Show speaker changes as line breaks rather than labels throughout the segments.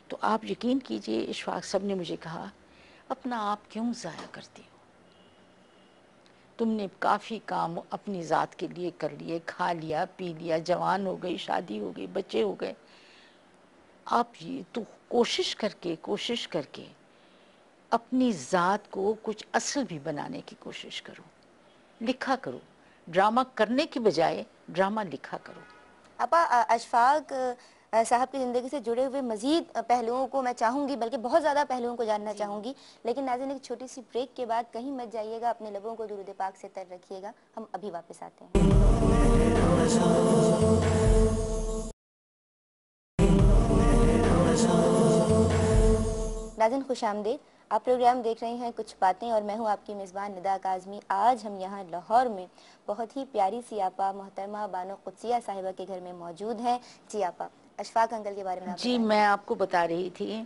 تو آپ یقین کیجئے اشفاق صاحب نے مجھے کہا اپنا آپ کیوں ضائع کرتی ہو، تم نے کافی کام اپنی ذات کے لیے کر لیے، کھا لیا پی لیا، جوان ہو گئی، شادی ہو گئی، بچے ہو گئے، آپ یہ تو کوشش کر کے اپنی ذات کو کچھ اصل بھی بنانے کی کوشش کرو، لکھا کرو، ڈرامہ کرنے کی بجائے ڈرامہ لکھا کرو۔
آپا اشفاق صاحب کی زندگی سے جڑے ہوئے مزید پہلوؤں کو میں چاہوں گی، بلکہ بہت زیادہ پہلوؤں کو جاننا چاہوں گی، لیکن ناظرین ایک چھوٹی سی بریک کے بعد کہیں مت جائیے گا، اپنے لبوں کو درود پاک سے تر رکھیے گا، ہم ابھی واپس آتے ہیں۔ ناظرین خوش آمدید، آپ پروگرام دیکھ رہے ہیں کچھ باتیں اور میں ہوں آپ کی میزبان ندا کاظمی۔ آج ہم یہاں لاہور میں بہت ہی پیاری سی آپا محترمہ بانو قدسیہ صاحبہ کے گھر میں موجود ہیں۔ جی آپا، اشفاق انکل کے بارے میں آپ
جی
بتائیں۔
میں آپ کو بتا رہی تھی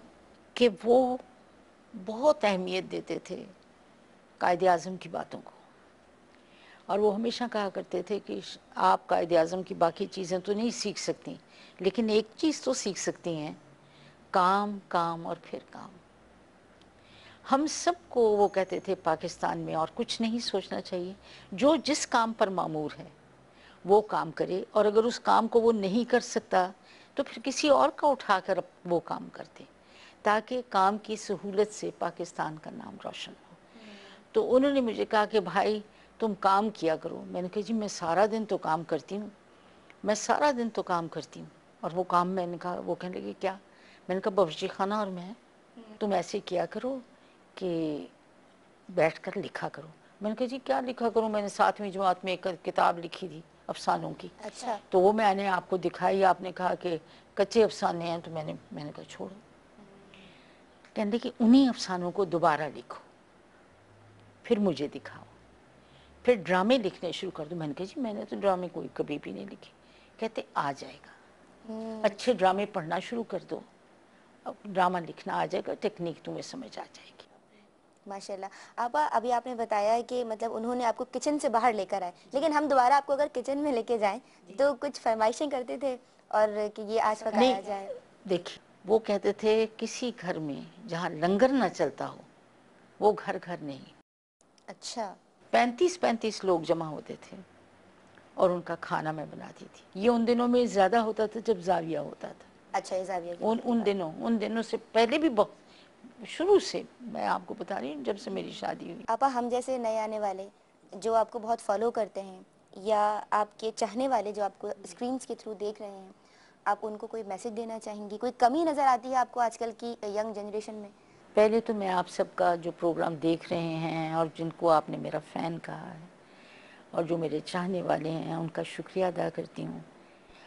کہ وہ بہت اہمیت دیتے تھے قائد اعظم کی باتوں کو، اور وہ ہمیشہ کہا کرتے تھے کہ آپ قائد اعظم کی باقی چیزیں تو نہیں سیکھ سکتی، لیکن ایک چیز تو سیکھ سکتی ہیں، کام کام اور پھر کام۔ ہم سب کو وہ کہتے تھے پاکستان میں اور کچھ نہیں سوچنا چاہیے، جو جس کام پر مامور ہے وہ کام کرے، اور اگر اس کام کو وہ نہیں کر سکتا تو پھر کسی اور کا اٹھا کر وہ کام کرتے، تاکہ کام کی سہولت سے پاکستان کا نام روشن ہو۔ تو انہوں نے مجھے کہا کہ بھائی تم کام کیا کرو۔ میں نے کہا جی میں سارا دن تو کام کرتی ہوں، میں سارا دن تو کام کرتی ہوں۔ اور وہ کام میں نے کہا، وہ کہنے لگے کیا؟ میں نے کہا باورچی خانہ اور میں، تم ایسے کیا کرو کہ بیٹھ کر لکھا کرو۔ میں نے کہا جی کیا لکھا کروں؟ میں نے 7ویں جماعت میں ایک کتاب لکھی تھی افسانوں کی،
اچھا،
تو وہ میں نے آپ کو دکھائی، آپ نے کہا کہ کچے افسانے ہیں، تو میں نے کہا چھوڑو۔ کہنے کہ انہی افسانوں کو دوبارہ لکھو، پھر مجھے دکھاؤ، پھر ڈرامے لکھنے شروع کر دو۔ میں نے کہا جی میں نے تو ڈرامے کوئی کبھی بھی نہیں لکھے۔ کہتے آ جائے گا، اچھے ڈرامے پڑھنا شروع کر دو، اب ڈرامہ لکھنا آ جائے گا، ٹیکنیک تمہیں سمجھ آ جائے گی۔
ماشاءاللہ۔ آپا ابھی آپ نے بتایا ہے کہ مطلب انہوں نے آپ کو کچن سے باہر لے کر آئے، لیکن ہم دوبارہ آپ کو اگر کچن میں لے کے جائیں تو کچھ فرمائشیں کرتے تھے اور کہ یہ آج پکایا جائے؟
نہیں دیکھیں، وہ کہتے تھے کسی گھر میں جہاں لنگر نہ چلتا ہو وہ گھر گھر نہیں۔
اچھا،
35 لوگ جمع ہوتے تھے اور ان کا کھانا میں بناتی تھی۔ یہ ان دنوں میں زیادہ ہوتا تھا جب زاویہ ہوتا تھا،
اچھا یہ زاویہ کی وقت کی بات۔
ان دنوں سے پہلے بھی شروع سے میں آپ کو بتا رہی ہوں جب سے میری شادی ہوئی۔
آپا ہم جیسے نئے آنے والے جو آپ کو بہت فالو کرتے ہیں، یا آپ کے چاہنے والے جو آپ کو اسکرینز کے تھرو دیکھ رہے ہیں، آپ ان کو کوئی میسج دینا چاہیں گی؟ کوئی کمی نظر آتی ہے آپ کو آج کل کی ینگ جنریشن میں؟
پہلے تو میں آپ سب کا جو پروگرام دیکھ رہے ہیں اور جن کو آپ نے میرا فین کہا ہے اور جو میرے چاہنے والے ہیں ان کا شکریہ ادا کرتی ہوں۔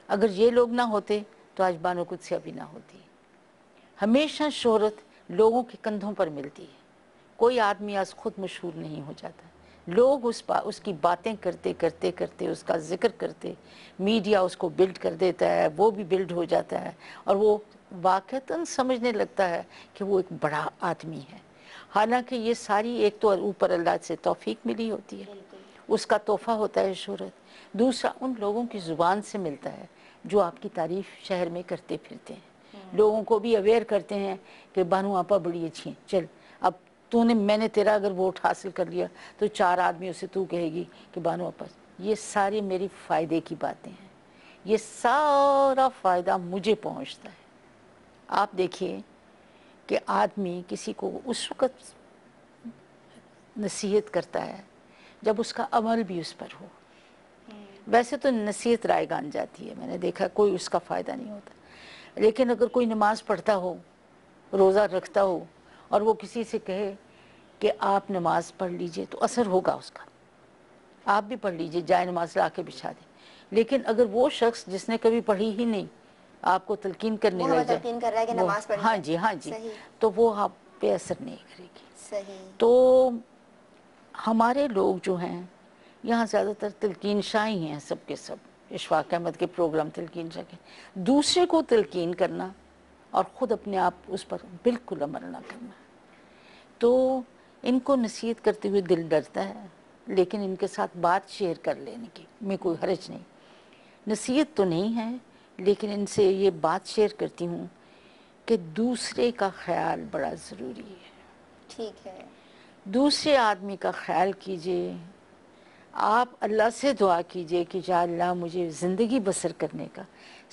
اگر یہ لوگ نہ ہوتے تو آج بانو قدسیہ بھی نہ ہوتی۔ ہمیشہ شہرت لوگوں کے کندھوں پر ملتی ہے، کوئی آدمی آج خود مشہور نہیں ہو جاتا، لوگ اس کی باتیں کرتے کرتے کرتے اس کا ذکر کرتے، میڈیا اس کو بلڈ کر دیتا ہے، وہ بھی بلڈ ہو جاتا ہے اور وہ واقعتاً سمجھنے لگتا ہے کہ وہ ایک بڑا آدمی ہے، حالانکہ یہ ساری ایک تو اوپر اللہ سے توفیق ملی ہوتی ہے، اس کا تحفہ ہوتا ہے شہرت، دوسرا ان لوگوں کی زبان سے ملتا ہے جو آپ کی تعریف شہر میں کرتے پھرتے ہیں، لوگوں کو بھی اویئر کرتے ہیں کہ بانو آپا بڑی اچھی ہیں، چل اب میں نے تیرا اگر ووٹ حاصل کر لیا تو 4 آدمیوں سے تو کہے گی کہ بانو آپا۔ یہ ساری میری فائدے کی باتیں ہیں، یہ سارا فائدہ مجھے پہنچتا ہے۔ آپ دیکھیے کہ آدمی کسی کو اس وقت نصیحت کرتا ہے جب اس کا عمل بھی اس پر ہو۔ ویسے تو نصیحت رائے گان جاتی ہے، میں نے دیکھا کوئی اس کا فائدہ نہیں ہوتا، لیکن اگر کوئی نماز پڑھتا ہو، روزہ رکھتا ہو اور وہ کسی سے کہے کہ آپ نماز پڑھ لیجئے تو اثر ہوگا اس کا، آپ بھی پڑھ لیجئے، جائے نماز لا کے بچھا دیں، لیکن اگر وہ شخص جس نے کبھی پڑھی ہی نہیں آپ کو تلقین کرنے
وہ
لگ
ہمیں
جائے،
تلقین کر رہا ہے کہ
وہ
نماز پڑھنی
ہاں
ہے۔
جی ہاں جی،
صحیح،
تو وہ آپ پہ اثر نہیں کرے گی۔
صحیح۔
تو ہمارے لوگ جو ہیں یہاں زیادہ تر تلقین شاہ ہی ہیں، سب کے سب اشفاق احمد کے پروگرام تلقین شاہ کے، دوسرے کو تلقین کرنا اور خود اپنے آپ اس پر بالکل عمل نہ کرنا۔ تو ان کو نصیحت کرتے ہوئے دل ڈرتا ہے، لیکن ان کے ساتھ بات شیئر کر لینے کی میں کوئی حرج نہیں، نصیحت تو نہیں ہے لیکن ان سے یہ بات شیئر کرتی ہوں کہ دوسرے کا خیال بڑا ضروری ہے.
ٹھیک ہے.
دوسرے آدمی کا خیال کیجئے. آپ اللہ سے دعا کیجئے کہ یا اللہ مجھے زندگی بسر کرنے کا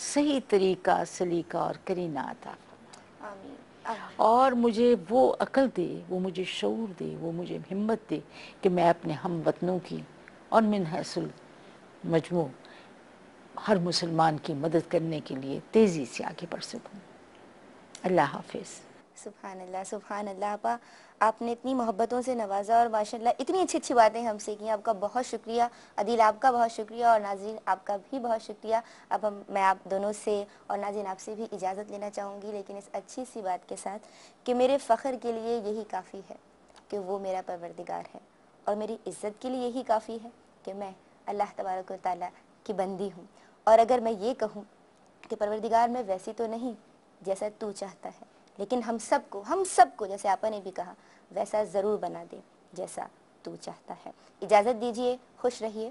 صحیح طریقہ، سلیقہ اور کرینہ عطا فرما،
آمین آمین.
اور مجھے وہ عقل دے، وہ مجھے شعور دے، وہ مجھے ہمت دے کہ میں اپنے ہم وطنوں کی اور من حیث المجموع ہر مسلمان کی مدد کرنے کے لیے تیزی سے آگے بڑھ سکوں. اللہ حافظ.
سبحان اللہ سبحان اللہ. آپا آپ نے اتنی محبتوں سے نوازا اور ماشاءاللہ اتنی اچھی اچھی باتیں ہم سے کی. آپ کا بہت شکریہ. عدیل آپ کا بہت شکریہ اور ناظرین آپ کا بھی بہت شکریہ. اب میں آپ دونوں سے اور ناظرین آپ سے بھی اجازت لینا چاہوں گی، لیکن اس اچھی سی بات کے ساتھ کہ میرے فخر کے لیے یہی کافی ہے کہ وہ میرا پروردگار ہے، اور میری عزت کے لیے یہی کافی ہے کہ میں اللہ تبارک و تعالیٰ کی بندی ہوں. اور اگر میں یہ کہوں کہ پروردگار میں ویسی تو نہیں جیسا تو چاہتا ہے، لیکن ہم سب کو جیسے آپا نے بھی کہا ویسا ضرور بنا دے جیسا تو چاہتا ہے. اجازت دیجیے، خوش رہیے.